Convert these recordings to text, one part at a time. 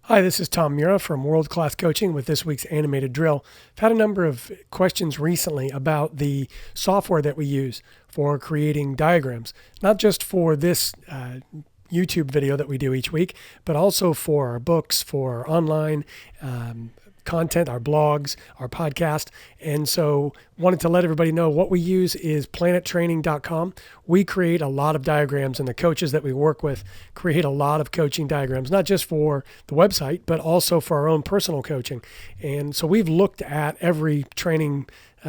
Hi, this is Tom Mura from World Class Coaching with this week's animated drill. I've had a number of questions recently about the software that we use for creating diagrams, not just for this YouTube video that we do each week, but also for our books, for our online content, our blogs, our podcast. And so wanted to let everybody know what we use is planettraining.com. We create a lot of diagrams, and the coaches that we work with create a lot of coaching diagrams, not just for the website, but also for our own personal coaching. And so we've looked at every training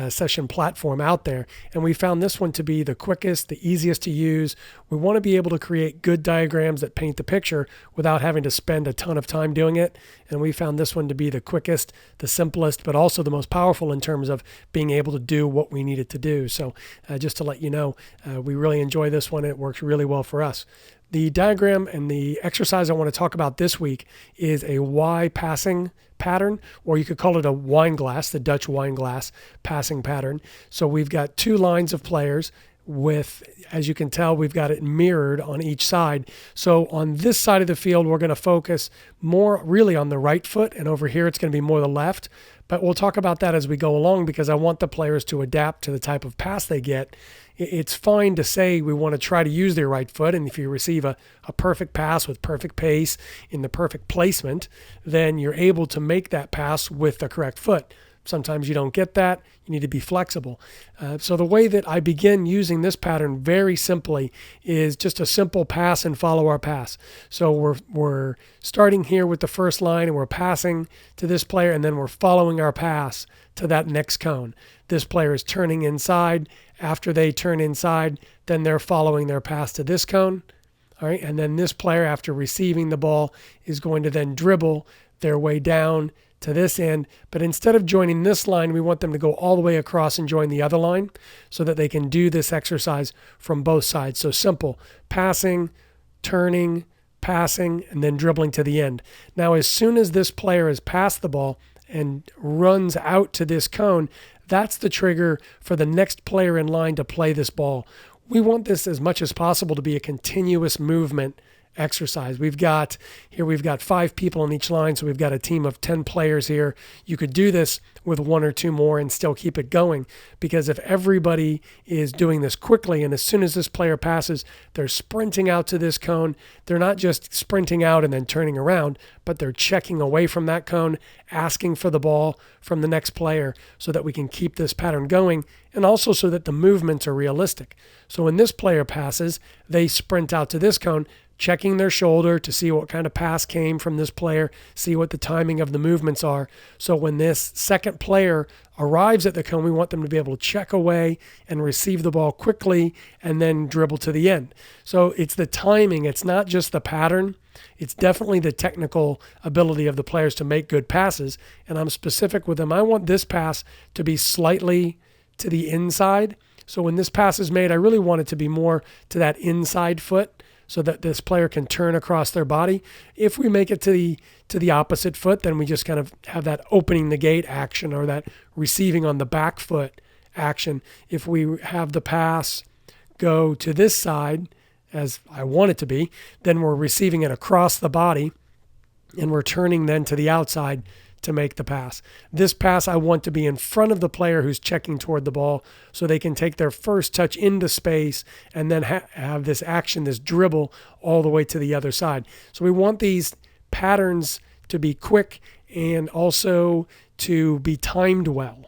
session platform out there, and we found this one to be the quickest, the easiest to use. We want to be able to create good diagrams that paint the picture without having to spend a ton of time doing it. And we found this one to be the quickest, the simplest, but also the most powerful in terms of being able to do what we needed to do. So just to let you know, we really enjoy this one. It works really well for us. The diagram and the exercise I want to talk about this week is a Y passing pattern, or you could call it a wine glass, the Dutch wine glass passing pattern. So we've got two lines of players with, as you can tell, we've got it mirrored on each side. So on this side of the field, we're going to focus more really on the right foot, and over here it's going to be more the left. But we'll talk about that as we go along because I want the players to adapt to the type of pass they get. It's fine to say we want to try to use their right foot, and if you receive a perfect pass with perfect pace in the perfect placement, then you're able to make that pass with the correct foot. Sometimes you don't get that. You need to be flexible. So the way that I begin using this pattern very simply is just a simple pass and follow our pass. So we're starting here with the first line, and we're passing to this player, and then we're following our pass to that next cone. This player is turning inside. After they turn inside, then they're following their pass to this cone. All right, and then this player, after receiving the ball, is going to then dribble their way down to this end, but instead of joining this line, we want them to go all the way across and join the other line so that they can do this exercise from both sides. So simple, passing, turning, passing, and then dribbling to the end. Now, as soon as this player has passed the ball and runs out to this cone, that's the trigger for the next player in line to play this ball. We want this as much as possible to be a continuous movement exercise. We've got 5 people on each line, so we've got a team of 10 players here. You could do this with 1 or 2 more and still keep it going, because if everybody is doing this quickly, and as soon as this player passes, they're sprinting out to this cone. They're not just sprinting out and then turning around, but they're checking away from that cone, asking for the ball from the next player so that we can keep this pattern going, and also so that the movements are realistic. So when this player passes, they sprint out to this cone, checking their shoulder to see what kind of pass came from this player, see what the timing of the movements are. So when this second player arrives at the cone, we want them to be able to check away and receive the ball quickly and then dribble to the end. So it's the timing. It's not just the pattern. It's definitely the technical ability of the players to make good passes. And I'm specific with them. I want this pass to be slightly to the inside. So when this pass is made, I really want it to be more to that inside foot, so that this player can turn across their body. If we make it to the opposite foot, then we just kind of have that opening the gate action, or that receiving on the back foot action. If we have the pass go to this side, as I want it to be, then we're receiving it across the body, and we're turning then to the outside to make the pass. This pass I want to be in front of the player who's checking toward the ball, so they can take their first touch into space and then have this action, this dribble, all the way to the other side. So we want these patterns to be quick and also to be timed well.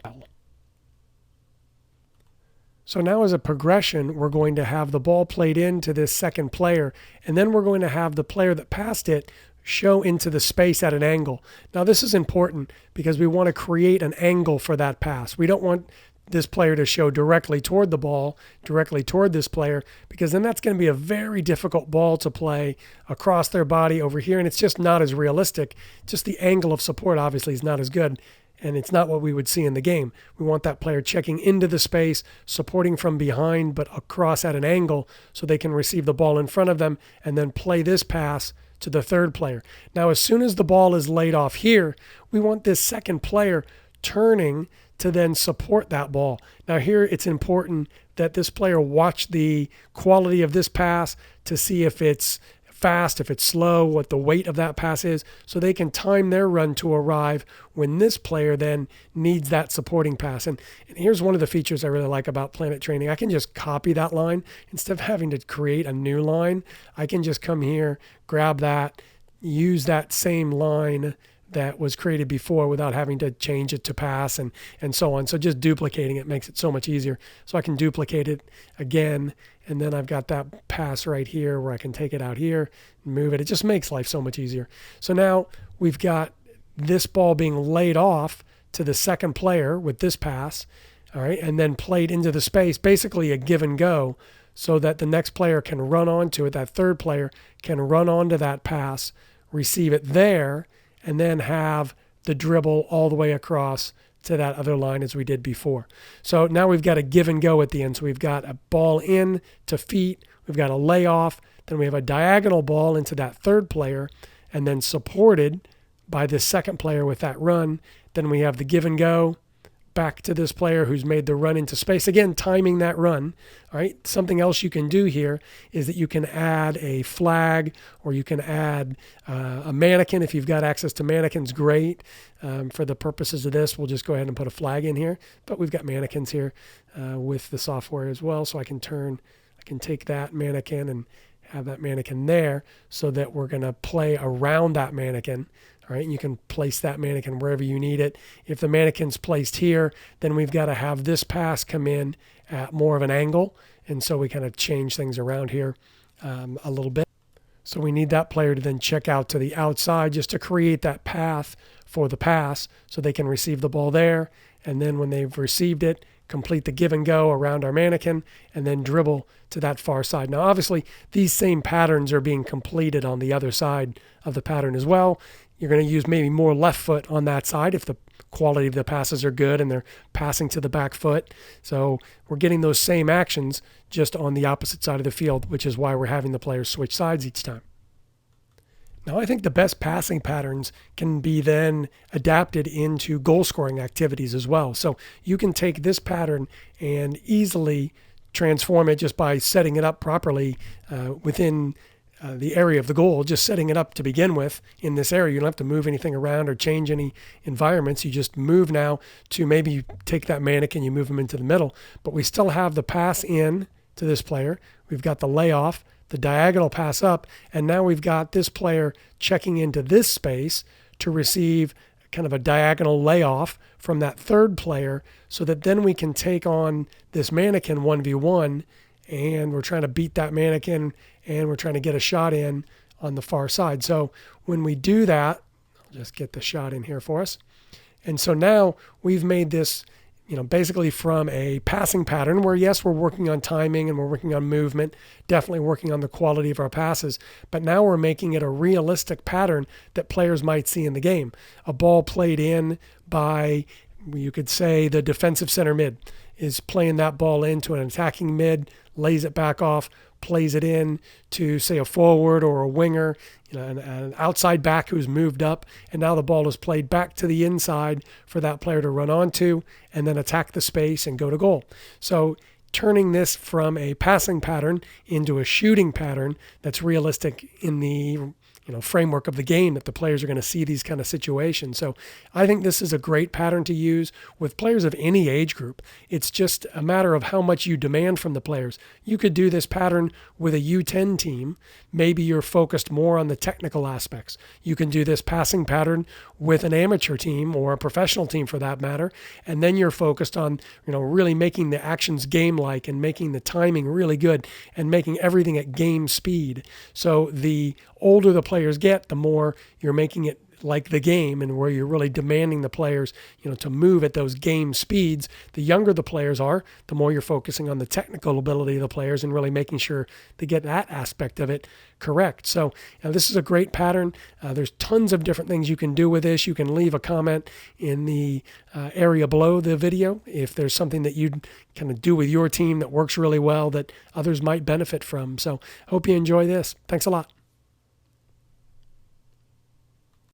So now as a progression, we're going to have the ball played into this second player, and then we're going to have the player that passed it show into the space at an angle. Now this is important because we want to create an angle for that pass. We don't want this player to show directly toward the ball, directly toward this player, because then that's going to be a very difficult ball to play across their body over here, and it's just not as realistic. Just the angle of support obviously is not as good, and it's not what we would see in the game. We want that player checking into the space, supporting from behind, but across at an angle so they can receive the ball in front of them and then play this pass to the third player. Now, as soon as the ball is laid off here, we want this second player turning to then support that ball. Now here it's important that this player watch the quality of this pass to see if it's fast, if it's slow, what the weight of that pass is, so they can time their run to arrive when this player then needs that supporting pass. And here's one of the features I really like about Planet Training. I can just copy that line. Instead of having to create a new line, I can just come here, grab that, use that same line that was created before without having to change it to pass and so on. So just duplicating it makes it so much easier. So I can duplicate it again, and then I've got that pass right here where I can take it out here and move it. It just makes life so much easier. So now we've got this ball being laid off to the second player with this pass, all right, and then played into the space, basically a give and go, so that the next player can run onto it, that third player can run onto that pass, receive it there, and then have the dribble all the way across to that other line as we did before. So now we've got a give and go at the end. So we've got a ball in to feet, we've got a layoff, then we have a diagonal ball into that third player, and then supported by this second player with that run. Then we have the give and go back to this player who's made the run into space. Again, timing that run. All right. Something else you can do here is that you can add a flag, or you can add a mannequin. If you've got access to mannequins, great. For the purposes of this, we'll just go ahead and put a flag in here. But we've got mannequins here with the software as well. So I can take that mannequin and have that mannequin there, so that we're going to play around that mannequin. All right, and you can place that mannequin wherever you need it. If the mannequin's placed here, then we've got to have this pass come in at more of an angle. And so we kind of change things around here a little bit. So we need that player to then check out to the outside just to create that path for the pass so they can receive the ball there. And then when they've received it, complete the give and go around our mannequin and then dribble to that far side. Now, obviously, these same patterns are being completed on the other side of the pattern as well. You're going to use maybe more left foot on that side if the quality of the passes are good and they're passing to the back foot. So we're getting those same actions just on the opposite side of the field, which is why we're having the players switch sides each time. Now, I think the best passing patterns can be then adapted into goal scoring activities as well. So you can take this pattern and easily transform it just by setting it up properly within the area of the goal, just setting it up to begin with in this area. You don't have to move anything around or change any environments. You just move now to maybe you take that mannequin, you move them into the middle, but we still have the pass in to this player. We've got the layoff, the diagonal pass up, and now we've got this player checking into this space to receive kind of a diagonal layoff from that third player, so that then we can take on this mannequin 1v1, and we're trying to beat that mannequin, and we're trying to get a shot in on the far side. So when we do that, I'll just get the shot in here for us. And so now we've made this, basically from a passing pattern where, yes, we're working on timing and we're working on movement, definitely working on the quality of our passes, but now we're making it a realistic pattern that players might see in the game. A ball played in by, you could say, the defensive center mid is playing that ball into an attacking mid, lays it back off, plays it in to, say, a forward or a winger, an outside back who's moved up, and now the ball is played back to the inside for that player to run onto and then attack the space and go to goal. So turning this from a passing pattern into a shooting pattern that's realistic in the framework of the game, that the players are going to see these kind of situations. So I think this is a great pattern to use with players of any age group. It's just a matter of how much you demand from the players. You could do this pattern with a U10 team. Maybe you're focused more on the technical aspects. You can do this passing pattern with an amateur team or a professional team for that matter. And then you're focused on, really making the actions game-like and making the timing really good and making everything at game speed. So the older the players get, the more you're making it like the game, and where you're really demanding the players, to move at those game speeds. The younger the players are, the more you're focusing on the technical ability of the players and really making sure they get that aspect of it correct. So this is a great pattern. There's tons of different things you can do with this. You can leave a comment in the area below the video if there's something that you'd kind of do with your team that works really well that others might benefit from. So hope you enjoy this. Thanks a lot.